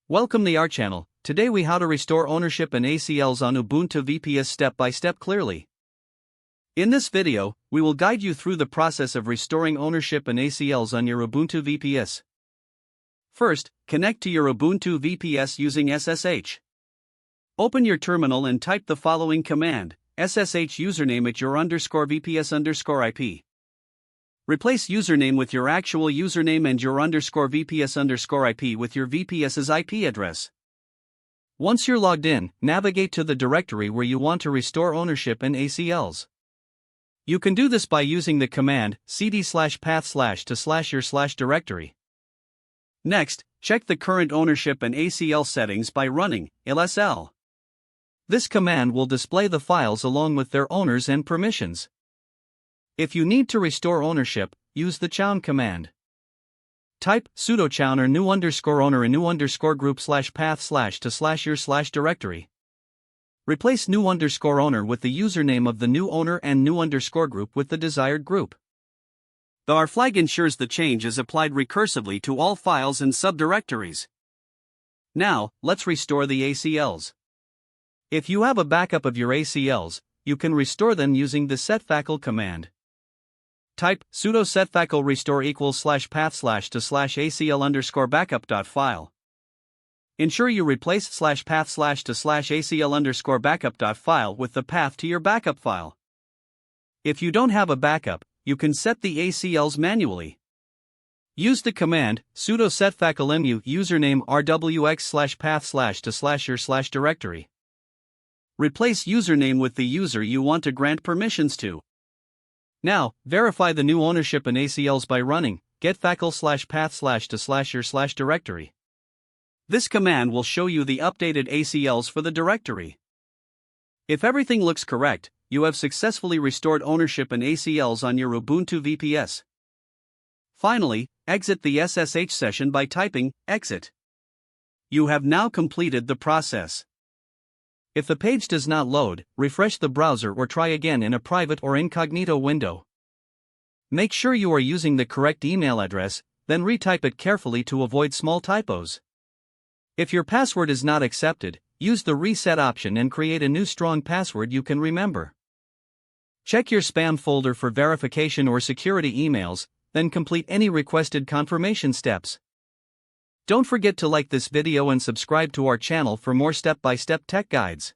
Welcome to our channel. Today we how to restore ownership and ACLs on Ubuntu VPS step by step clearly. In this video, we will guide you through the process of restoring ownership and ACLs on your Ubuntu VPS. First, connect to your Ubuntu VPS using SSH. Open your terminal and type the following command: SSH username at your _VPS_IP. Replace username with your actual username and your _VPS_IP with your VPS's IP address. Once you're logged in, navigate to the directory where you want to restore ownership and ACLs. You can do this by using the command cd/path/ to /your/ directory. Next, check the current ownership and ACL settings by running lsl. This command will display the files along with their owners and permissions. If you need to restore ownership, use the chown command. Type sudo chown or new_owner and new_group /path/ to /your/ directory. Replace new_owner with the username of the new owner and new_group with the desired group. The R flag ensures the change is applied recursively to all files and subdirectories. Now, let's restore the ACLs. If you have a backup of your ACLs, you can restore them using the setfacl command. Type sudo setfacl restore =/path/ to /acl_backup.file. Ensure you replace /path/ to /acl_backup.file with the path to your backup file. If you don't have a backup, you can set the ACLs manually. Use the command sudo setfacl mu username rwx/path/ to /your/ directory. Replace username with the user you want to grant permissions to. Now, verify the new ownership and ACLs by running getfacl/path/ to /your/ directory. This command will show you the updated ACLs for the directory. If everything looks correct, you have successfully restored ownership and ACLs on your Ubuntu VPS. Finally, exit the SSH session by typing exit. You have now completed the process. If the page does not load, refresh the browser or try again in a private or incognito window. Make sure you are using the correct email address, then retype it carefully to avoid small typos. If your password is not accepted, use the reset option and create a new strong password you can remember. Check your spam folder for verification or security emails, then complete any requested confirmation steps. Don't forget to like this video and subscribe to our channel for more step-by-step tech guides.